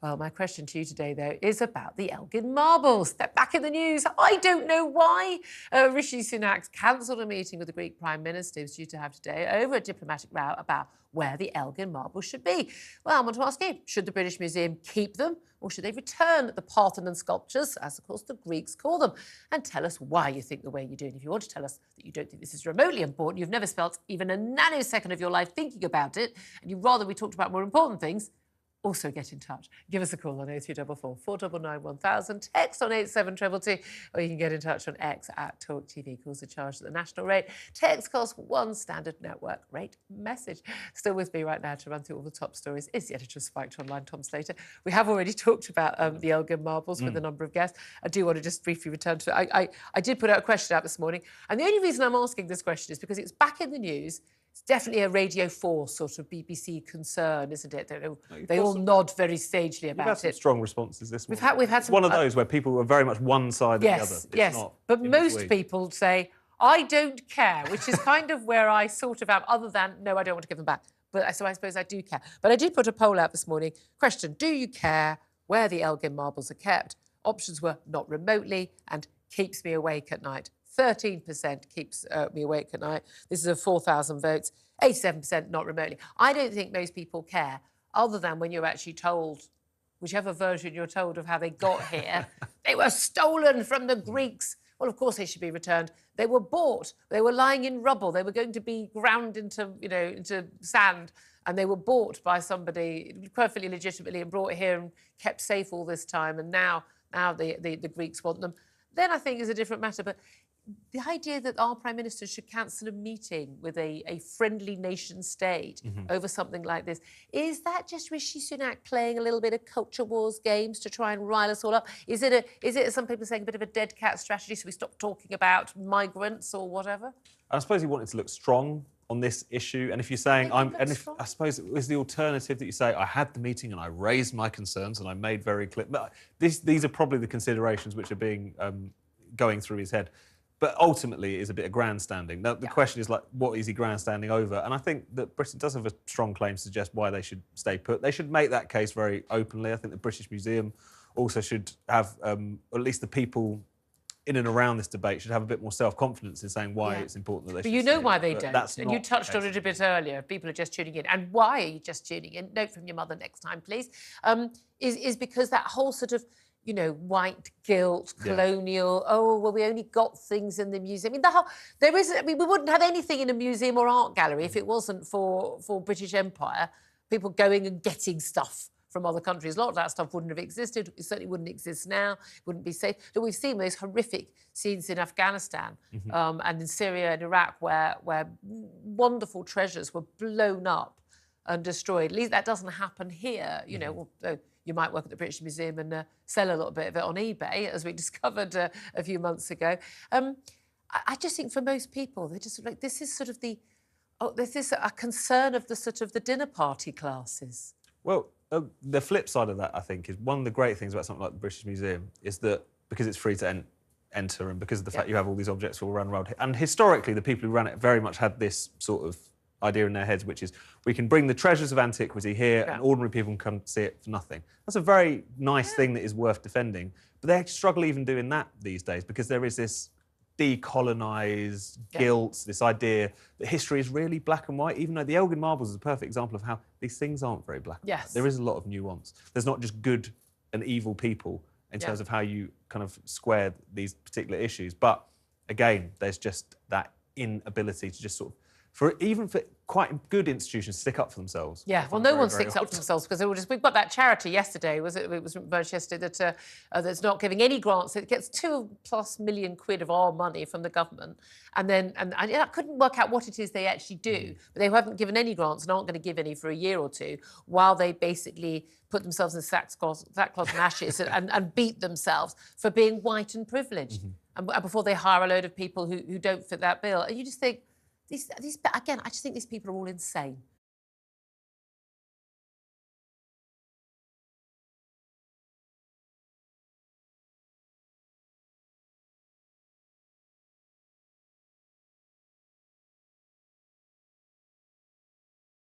Well, my question to you today, though, is about the Elgin Marbles. They're back in the news. I don't know why. Rishi Sunak cancelled a meeting with the Greek Prime Minister he was due to have today over a diplomatic row about where the Elgin Marbles should be. Well, I want to ask you, should the British Museum keep them or should they return the Parthenon sculptures, as, of course, the Greeks call them? And tell us why you think the way you do. And if you want to tell us that you don't think this is remotely important, you've never spent even a nanosecond of your life thinking about it, and you'd rather we talked about more important things, also get in touch. Give us a call on 0344 499 1000, text on 87222, or you can get in touch on X at talkTV. Calls are charged at the national rate. Text costs one standard network rate message. Still with me right now to run through all the top stories is the editor of Spiked Online, Tom Slater. We have already talked about the Elgin Marbles with a number of guests. I do want to just briefly return to it. I did put out a question out this morning, and the only reason I'm asking this question is because it's back in the news. It's definitely a Radio 4 sort of BBC concern, isn't it? They all nod very sagely about it. We've had some strong responses this morning. We've had some... One of those where people were very much one side or the other. Yes, but most people say, I don't care, which is kind of where I sort of am, other than, no, I don't want to give them back. So I suppose I do care. But I did put a poll out this morning. Question, do you care where the Elgin Marbles are kept? Options were not remotely and keeps me awake at night. 13% keeps me awake at night. This is 4,000 votes. 87% not remotely. I don't think most people care, other than when you're actually told, whichever version you're told of how they got here, they were stolen from the Greeks. Well, of course they should be returned. They were bought. They were lying in rubble. They were going to be ground into, into sand, and they were bought by somebody perfectly legitimately and brought here and kept safe all this time. And now the Greeks want them. Then I think is a different matter. But the idea that our Prime Minister should cancel a meeting with a friendly nation state over something like this, is that just Rishi Sunak playing a little bit of culture wars games to try and rile us all up? Is it, as some people are saying, a bit of a dead cat strategy so we stop talking about migrants or whatever? I suppose he wanted to look strong on this issue, and if you're saying I suppose it was the alternative that you say I had the meeting and I raised my concerns and I made very clear. But these are probably the considerations which are being going through his head. But ultimately, it is a bit of grandstanding. Now, the question is, like, what is he grandstanding over? And I think that Britain does have a strong claim to suggest why they should stay put. They should make that case very openly. I think the British Museum also should have, or at least the people in and around this debate should have a bit more self-confidence in saying why it's important that they should But you know why they but don't. And you touched on it a bit earlier. People are just tuning in. And why are you just tuning in? Note from your mother next time, please. Is because that whole sort of, white guilt, colonial, oh, well, we only got things in the museum. I mean, we wouldn't have anything in a museum or art gallery if it wasn't for British Empire, people going and getting stuff from other countries. A lot of that stuff wouldn't have existed. It certainly wouldn't exist now. It wouldn't be safe. But we've seen those horrific scenes in Afghanistan and in Syria and Iraq where wonderful treasures were blown up and destroyed. At least that doesn't happen here, although you might work at the British Museum and sell a little bit of it on eBay, as we discovered a few months ago. I just think for most people, they're just like, this is sort of this is a concern of the sort of the dinner party classes. Well, the flip side of that, I think, is one of the great things about something like the British Museum is that because it's free to enter and because of the fact you have all these objects all around, and historically the people who ran it very much had this sort of idea in their heads, which is we can bring the treasures of antiquity here and ordinary people can come see it for nothing. That's a very nice thing that is worth defending. But they struggle even doing that these days because there is this decolonised guilt, this idea that history is really black and white, even though the Elgin Marbles is a perfect example of how these things aren't very black and white. There is a lot of nuance. There's not just good and evil people in terms of how you kind of square these particular issues. But again, there's just that inability to just sort of, even for quite good institutions, stick up for themselves. Yeah, well, no one sticks up for themselves because we've got that charity yesterday, it was merged yesterday, that's not giving any grants. It gets £2+ million of our money from the government. And I couldn't work out what it is they actually do, but they haven't given any grants and aren't going to give any for a year or two while they basically put themselves in sackcloth and ashes and beat themselves for being white and privileged. And before they hire a load of people who don't fit that bill. And you just think, again, I just think these people are all insane.